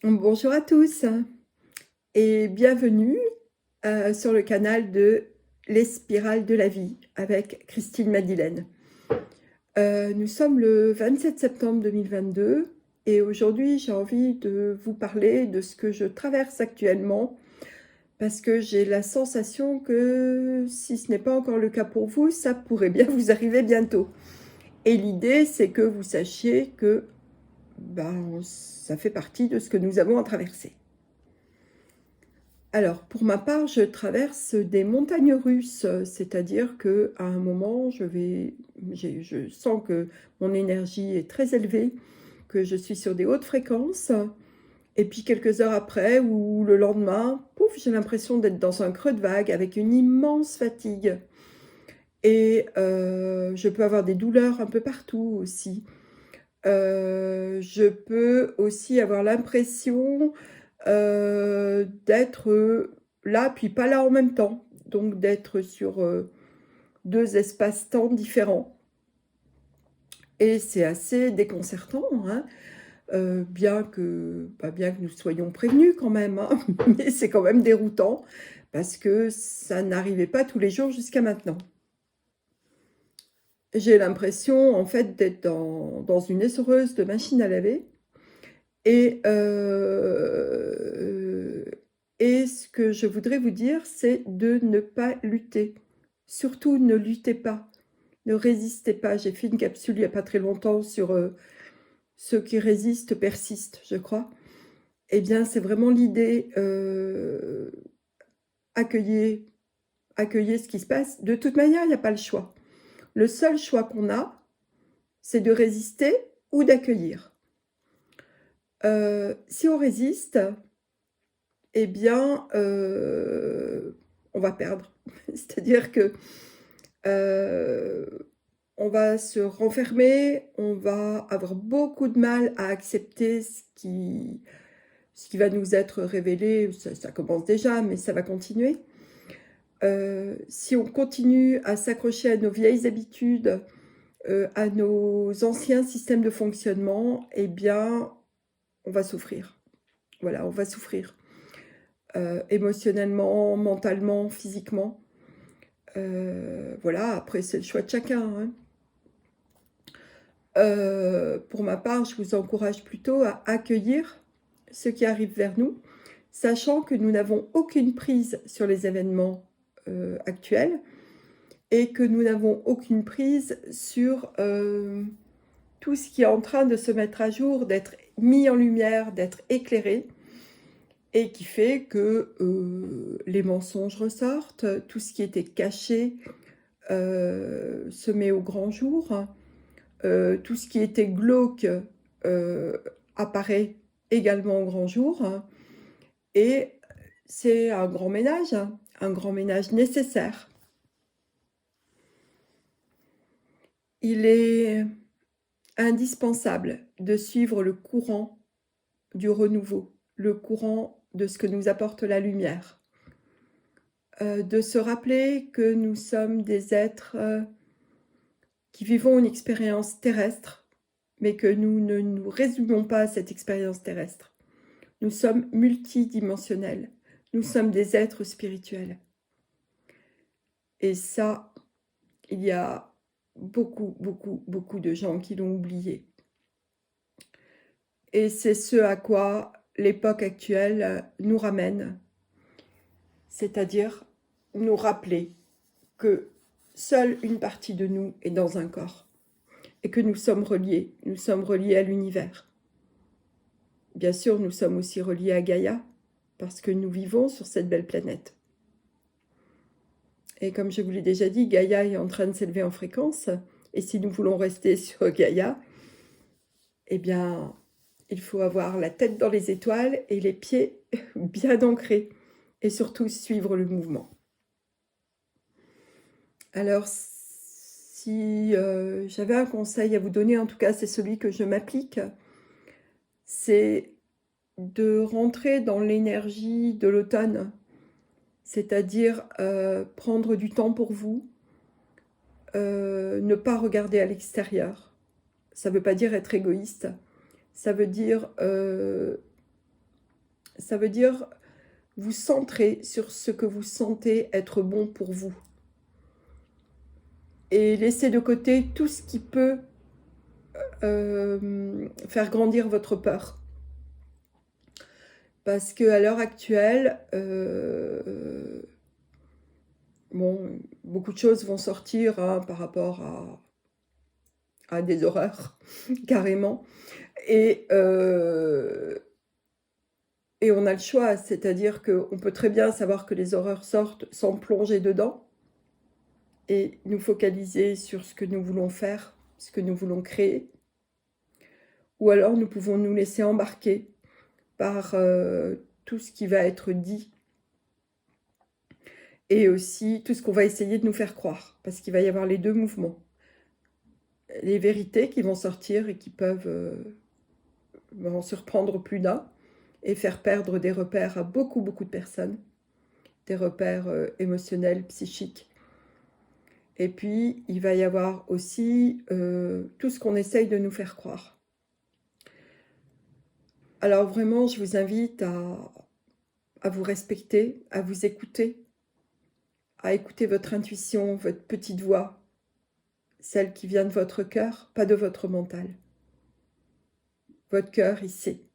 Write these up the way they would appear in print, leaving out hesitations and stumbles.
Bonjour à tous et bienvenue sur le canal de Les Spirales de la Vie avec Christine Madeleine. Nous sommes le 27 septembre 2022 et aujourd'hui j'ai envie de vous parler de ce que je traverse actuellement parce que j'ai la sensation que si ce n'est pas encore le cas pour vous, ça pourrait bien vous arriver bientôt. Et l'idée c'est que vous sachiez que ça fait partie de ce que nous avons à traverser. Alors, pour ma part, je traverse des montagnes russes, c'est-à-dire qu'à un moment, je sens que mon énergie est très élevée, que je suis sur des hautes fréquences, et puis quelques heures après ou le lendemain, pouf, j'ai l'impression d'être dans un creux de vague avec une immense fatigue. Et je peux avoir des douleurs un peu partout aussi. Je peux aussi avoir l'impression d'être là puis pas là en même temps, donc d'être sur deux espaces-temps différents. Et c'est assez déconcertant, hein, bien que nous soyons prévenus quand même, hein, mais c'est quand même déroutant parce que ça n'arrivait pas tous les jours jusqu'à maintenant. J'ai l'impression en fait d'être dans une essoreuse de machine à laver. Et, et ce que je voudrais vous dire, c'est de ne pas lutter. Surtout, ne luttez pas, ne résistez pas. J'ai fait une capsule il n'y a pas très longtemps sur ceux qui résistent persistent, je crois. Eh bien, c'est vraiment l'idée, accueillez, accueillez ce qui se passe. De toute manière, il n'y a pas le choix. Le seul choix qu'on a, c'est de résister ou d'accueillir. Si on résiste, eh bien, on va perdre. C'est-à-dire que on va se renfermer, on va avoir beaucoup de mal à accepter ce qui va nous être révélé. Ça commence déjà, mais ça va continuer. Si on continue à s'accrocher à nos vieilles habitudes, à nos anciens systèmes de fonctionnement, eh bien, on va souffrir. Voilà, on va souffrir. Émotionnellement, mentalement, physiquement. Voilà, après c'est le choix de chacun, hein. Pour ma part, je vous encourage plutôt à accueillir ce qui arrive vers nous, sachant que nous n'avons aucune prise sur les événements actuels et que nous n'avons aucune prise sur tout ce qui est en train de se mettre à jour, d'être mis en lumière, d'être éclairé, et qui fait que les mensonges ressortent, tout ce qui était caché se met au grand jour, tout ce qui était glauque apparaît également au grand jour, et c'est un grand ménage nécessaire. Il est indispensable de suivre le courant du renouveau, le courant de ce que nous apporte la lumière. De se rappeler que nous sommes des êtres qui vivons une expérience terrestre, mais que nous ne nous résumons pas à cette expérience terrestre. Nous sommes multidimensionnels, nous sommes des êtres spirituels. Et ça, il y a beaucoup de gens qui l'ont oublié. Et c'est ce à quoi l'époque actuelle nous ramène, c'est-à-dire nous rappeler que seule une partie de nous est dans un corps et que nous sommes reliés à l'univers. Bien sûr, nous sommes aussi reliés à Gaïa parce que nous vivons sur cette belle planète. Et comme je vous l'ai déjà dit, Gaïa est en train de s'élever en fréquence, et si nous voulons rester sur Gaïa, eh bien, il faut avoir la tête dans les étoiles et les pieds bien ancrés, et surtout suivre le mouvement. Alors, si j'avais un conseil à vous donner, en tout cas c'est celui que je m'applique, c'est de rentrer dans l'énergie de l'automne, c'est-à-dire prendre du temps pour vous, ne pas regarder à l'extérieur. Ça ne veut pas dire être égoïste, ça veut dire ça veut dire vous centrer sur ce que vous sentez être bon pour vous. Et laisser de côté tout ce qui peut faire grandir votre peur. Parce qu'à l'heure actuelle, bon, beaucoup de choses vont sortir hein, par rapport à des horreurs, carrément. Et on a le choix, c'est-à-dire qu'on peut très bien savoir que les horreurs sortent sans plonger dedans et nous focaliser sur ce que nous voulons faire, ce que nous voulons créer. Ou alors nous pouvons nous laisser embarquer par tout ce qui va être dit et aussi tout ce qu'on va essayer de nous faire croire, parce qu'il va y avoir les deux mouvements. Les vérités qui vont sortir et qui peuvent en surprendre plus d'un et faire perdre des repères à beaucoup de personnes, des repères émotionnels, psychiques. Et puis, il va y avoir aussi tout ce qu'on essaye de nous faire croire. Alors vraiment, je vous invite à vous respecter, à vous écouter, à écouter votre intuition, votre petite voix, celle qui vient de votre cœur, pas de votre mental. Votre cœur, il sait.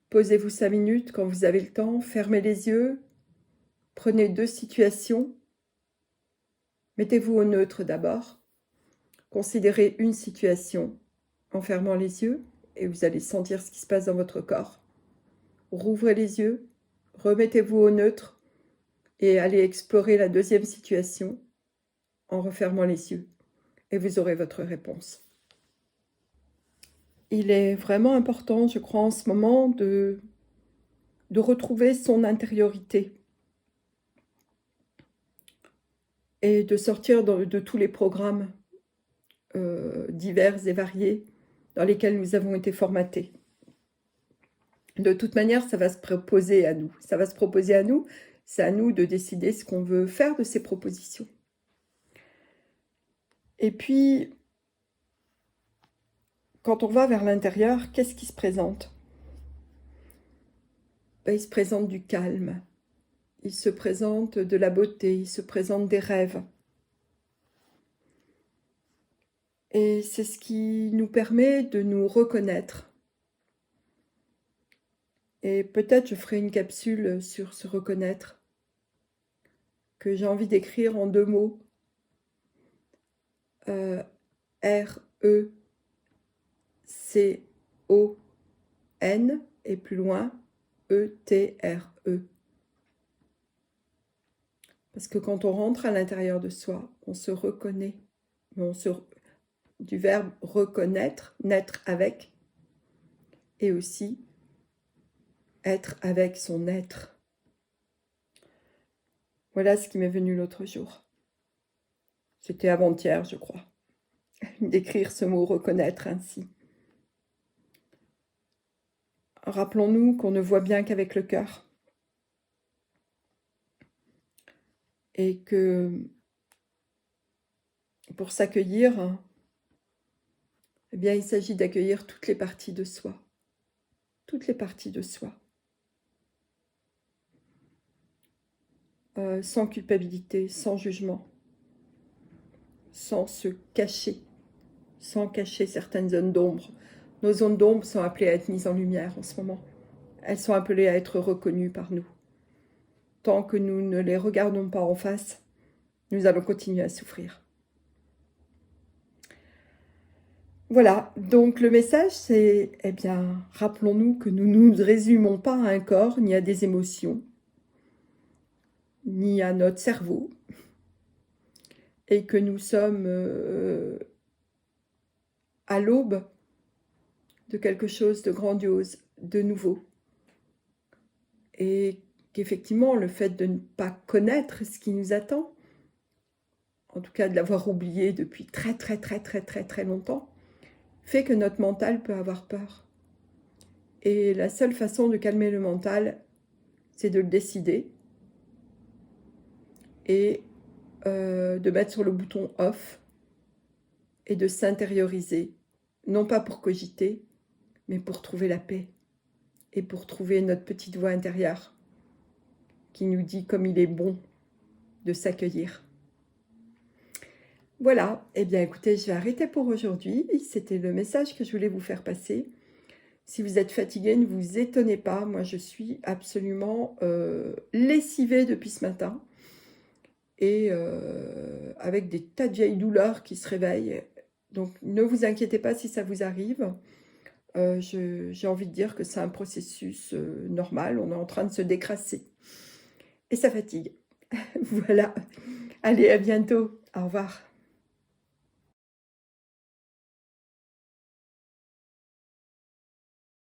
Posez-vous 5 minutes quand vous avez le temps, fermez les yeux, prenez 2 situations, mettez-vous au neutre d'abord, considérez une situation en fermant les yeux et vous allez sentir ce qui se passe dans votre corps. Rouvrez les yeux, remettez-vous au neutre et allez explorer la deuxième situation en refermant les yeux et vous aurez votre réponse. Il est vraiment important, je crois, en ce moment de retrouver son intériorité et de sortir de tous les programmes divers et variés dans lesquels nous avons été formatés. De toute manière, ça va se proposer à nous. Ça va se proposer à nous. C'est à nous de décider ce qu'on veut faire de ces propositions. Et puis, quand on va vers l'intérieur, qu'est-ce qui se présente? Il se présente du calme. Il se présente de la beauté. Il se présente des rêves. Et c'est ce qui nous permet de nous reconnaître. Et peut-être je ferai une capsule sur se reconnaître, que j'ai envie d'écrire en 2 mots. R-E-C-O-N et plus loin, E-T-R-E. Parce que quand on rentre à l'intérieur de soi, on se reconnaît. Du verbe reconnaître, naître avec, et aussi être avec son être. Voilà ce qui m'est venu l'autre jour. C'était avant-hier, je crois, d'écrire ce mot reconnaître ainsi. Rappelons-nous qu'on ne voit bien qu'avec le cœur. Et que pour s'accueillir, eh bien, il s'agit d'accueillir toutes les parties de soi. Toutes les parties de soi. Sans culpabilité, sans jugement. Sans se cacher. Sans cacher certaines zones d'ombre. Nos zones d'ombre sont appelées à être mises en lumière en ce moment. Elles sont appelées à être reconnues par nous. Tant que nous ne les regardons pas en face, nous allons continuer à souffrir. Voilà, donc le message c'est, eh bien, rappelons-nous que nous ne nous résumons pas à un corps, ni à des émotions, ni à notre cerveau, et que nous sommes à l'aube de quelque chose de grandiose, de nouveau. Et qu'effectivement, le fait de ne pas connaître ce qui nous attend, en tout cas de l'avoir oublié depuis très longtemps, fait que notre mental peut avoir peur. Et la seule façon de calmer le mental, c'est de le décider et de mettre sur le bouton off et de s'intérioriser, non pas pour cogiter, mais pour trouver la paix. et pour trouver notre petite voix intérieure qui nous dit comme il est bon de s'accueillir. Voilà, eh bien écoutez, je vais arrêter pour aujourd'hui. C'était le message que je voulais vous faire passer. Si vous êtes fatigué, ne vous étonnez pas. Moi, je suis absolument lessivée depuis ce matin. Et avec des tas de vieilles douleurs qui se réveillent. Donc, ne vous inquiétez pas si ça vous arrive. J'ai envie de dire que c'est un processus normal. On est en train de se décrasser. Et ça fatigue. Voilà. Allez, à bientôt. Au revoir.